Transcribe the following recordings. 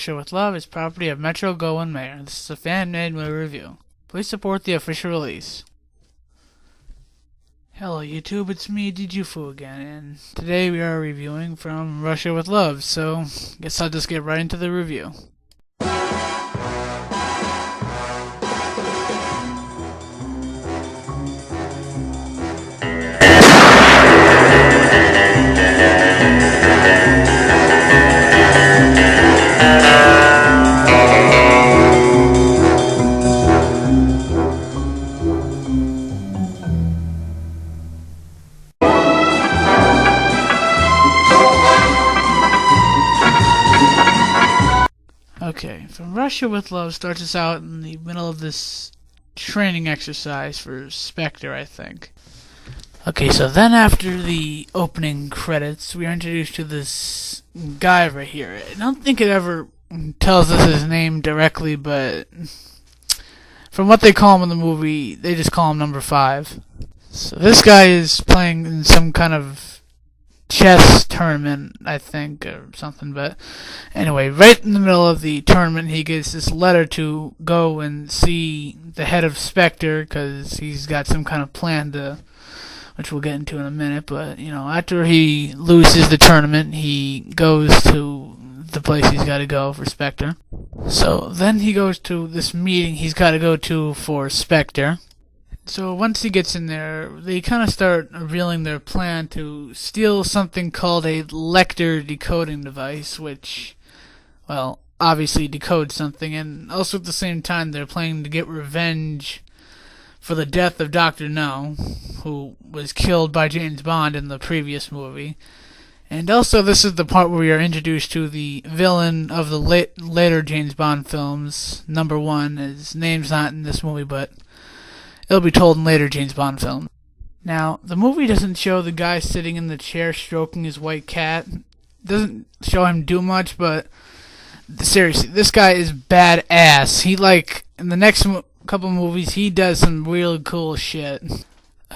Russia with Love is property of Metro Goldwin Mayer. This is a fan-made movie review. Please support the official release. Hello YouTube, it's me, djufu again, and today we are reviewing from Russia with Love, so guess I'll just get right into the review. Okay, From Russia with Love starts us out in the middle of this training exercise for Spectre, I think. Okay, so then after the opening credits, we are introduced to this guy right here. I don't think it ever tells us his name directly, but from what they call him in the movie, they just call him Number 5. So this guy is playing in some kind of chess tournament, I think, or something, but anyway, right in the middle of the tournament, he gets this letter to go and see the head of Spectre, because he's got some kind of plan to, which we'll get into in a minute, but, you know, after he loses the tournament, he goes to the place he's got to go for Spectre. So then he goes to this meeting he's got to go to for Spectre. So once he gets in there, they kind of start revealing their plan to steal something called a Lecter decoding device, which, well, obviously decodes something, and also at the same time they're planning to get revenge for the death of Dr. No, who was killed by James Bond in the previous movie. And also this is the part where we are introduced to the villain of the later James Bond films, Number 1. His name's not in this movie, but it'll be told in later James Bond films. Now, the movie doesn't show the guy sitting in the chair stroking his white cat. Doesn't show him do much, but seriously, this guy is badass. He, like, in the next couple movies, he does some really cool shit.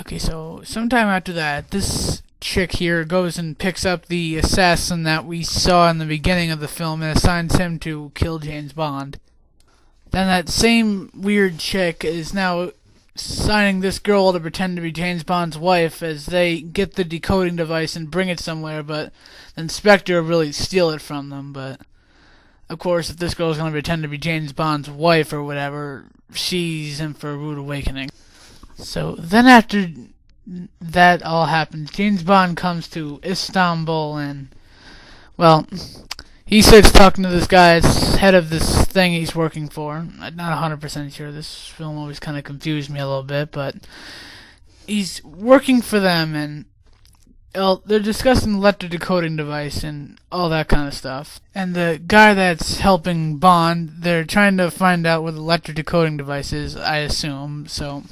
Okay, so sometime after that, this chick here goes and picks up the assassin that we saw in the beginning of the film and assigns him to kill James Bond. Then that same weird chick is now assigning this girl to pretend to be James Bond's wife as they get the decoding device and bring it somewhere, but then Spectre will really steal it from them. But of course, if this girl's going to pretend to be James Bond's wife or whatever, she's in for a rude awakening. So then after that all happens, James Bond comes to Istanbul and, well, he starts talking to this guy, head of this thing he's working for. I'm not 100% sure. This film always kind of confused me a little bit, but he's working for them, and they're discussing the Lecter decoding device and all that kind of stuff. And the guy that's helping Bond, they're trying to find out where the Lecter decoding device is, I assume. So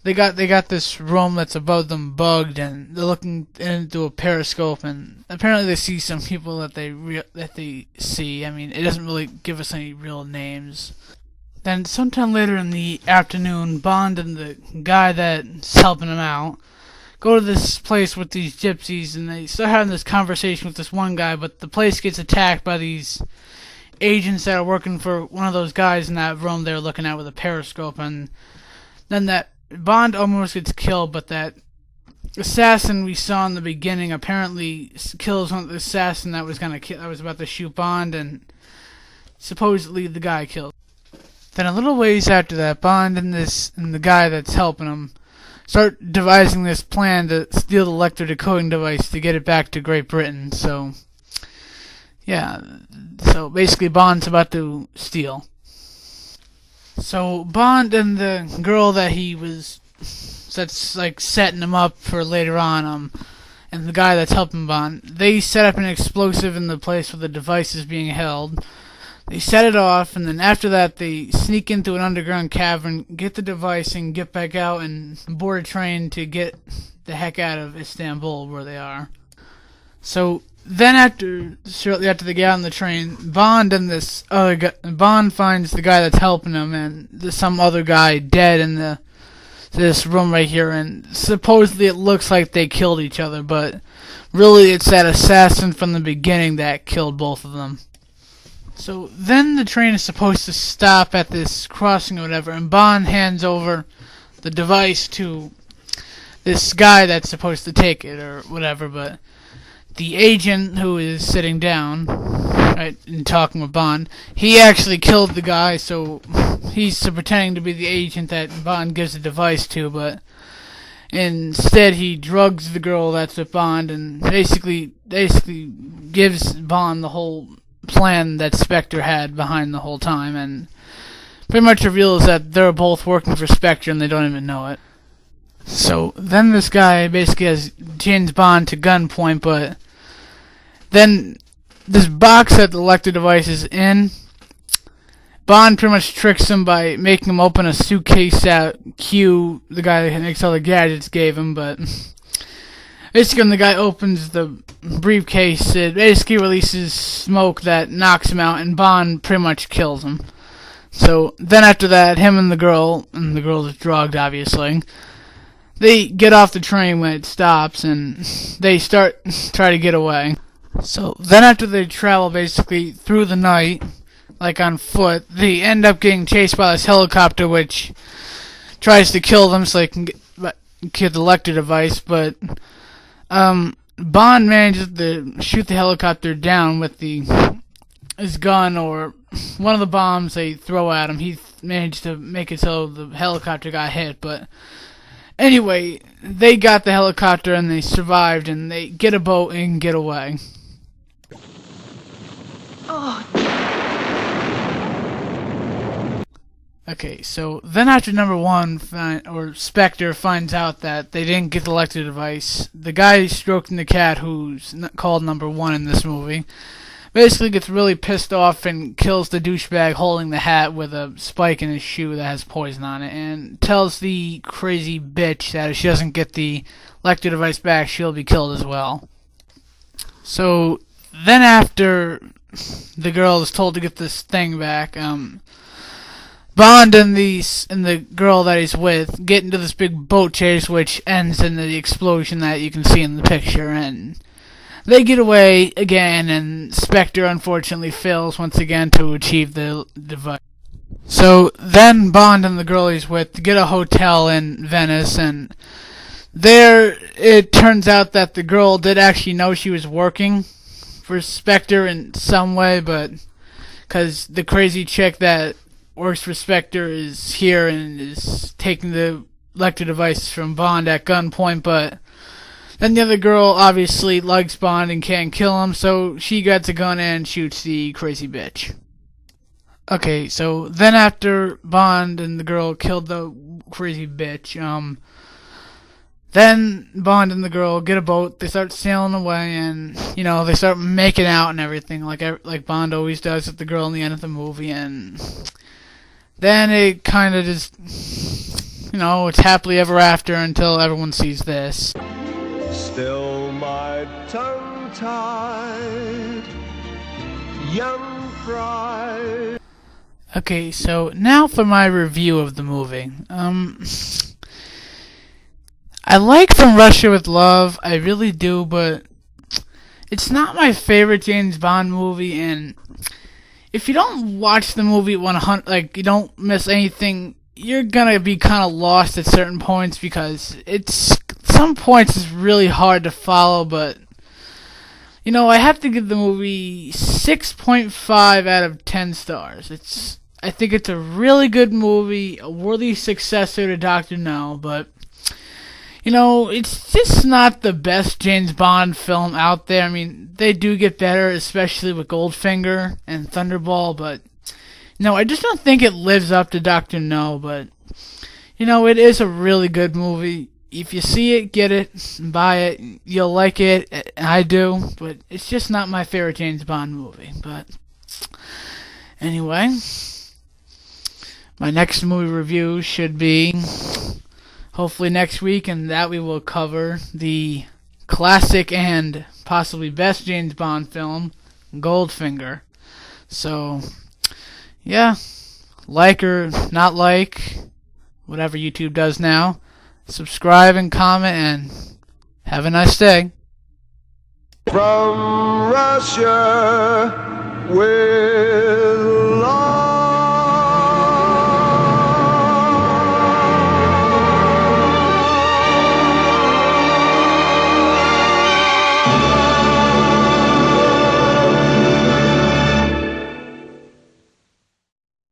They got this room that's above them bugged, and they're looking into a periscope, and apparently they see some people that they see. I mean, it doesn't really give us any real names. Then sometime later in the afternoon, Bond and the guy that's helping him out go to this place with these gypsies, and they start having this conversation with this one guy, but the place gets attacked by these agents that are working for one of those guys in that room they're looking at with a periscope, and then that Bond almost gets killed, but that assassin we saw in the beginning apparently kills one of the assassin that was about to shoot Bond, and supposedly the guy killed. Then a little ways after that, Bond and the guy that's helping him start devising this plan to steal the Lecter decoding device to get it back to Great Britain. So yeah, so basically Bond's about to steal. So Bond and the girl that's like setting him up for later on, and the guy that's helping Bond, they set up an explosive in the place where the device is being held. They set it off, and then after that they sneak into an underground cavern, get the device, and get back out and board a train to get the heck out of Istanbul, where they are. So then shortly after they get on the train, Bond and this other guy, Bond finds the guy that's helping him, and there's some other guy dead in this room right here, and supposedly it looks like they killed each other, but really it's that assassin from the beginning that killed both of them. So then the train is supposed to stop at this crossing or whatever, and Bond hands over the device to this guy that's supposed to take it or whatever, but the agent who is sitting down, right, and talking with Bond, he actually killed the guy, so he's pretending to be the agent that Bond gives the device to, but instead he drugs the girl that's with Bond and basically gives Bond the whole plan that Spectre had behind the whole time, and pretty much reveals that they're both working for Spectre and they don't even know it. So then this guy basically has James Bond to gunpoint, but then this box that the Lecter device is in, Bond pretty much tricks him by making him open a suitcase that Q, the guy that makes all the gadgets, gave him, but basically when the guy opens the briefcase, it basically releases smoke that knocks him out, and Bond pretty much kills him. So then after that, him and the girl is drugged, obviously, they get off the train when it stops, and they try to get away. So then after they travel basically through the night, like on foot, they end up getting chased by this helicopter which tries to kill them so they can get the Lecter device, but Bond manages to shoot the helicopter down with his gun or one of the bombs they throw at him. He managed to make it so the helicopter got hit, but anyway, they got the helicopter and they survived, and they get a boat and get away. Okay, so then after number one, Spectre finds out that they didn't get the Lecter device, the guy stroking the cat, who's called number one in this movie, basically gets really pissed off and kills the douchebag holding the hat with a spike in his shoe that has poison on it, and tells the crazy bitch that if she doesn't get the Lecter device back, she'll be killed as well. So then after the girl is told to get this thing back, Bond and the girl that he's with get into this big boat chase, which ends in the explosion that you can see in the picture, and they get away again, and Spectre unfortunately fails once again to achieve the device. So then Bond and the girl he's with get a hotel in Venice, and there it turns out that the girl did actually know she was working for Spectre in some way, but because the crazy chick that works for Spectre is here and is taking the Lecter devices from Bond at gunpoint, but then the other girl obviously likes Bond and can't kill him, so she gets a gun and shoots the crazy bitch. Okay, so then after Bond and the girl killed the crazy bitch, then Bond and the girl get a boat, they start sailing away, and, they start making out and everything, like Bond always does with the girl in the end of the movie, and then it kind of just, it's happily ever after until everyone sees this. Still my tongue tied, young pride. Okay, so now for my review of the movie. I like From Russia with Love, I really do, but it's not my favorite James Bond movie, and if you don't watch the movie 100, you don't miss anything, you're gonna be kind of lost at certain points, because some points is really hard to follow, but I have to give the movie 6.5 out of 10 stars. I think it's a really good movie, a worthy successor to Dr. No, but it's just not the best James Bond film out there. I mean, they do get better, especially with Goldfinger and Thunderball, but, I just don't think it lives up to Dr. No, but, it is a really good movie. If you see it, get it, buy it, you'll like it, I do, but it's just not my favorite James Bond movie, but, anyway, my next movie review should be hopefully next week, and that we will cover the classic and possibly best James Bond film, Goldfinger. So, yeah, like or not like, whatever YouTube does now, subscribe and comment, and have a nice day. From Russia with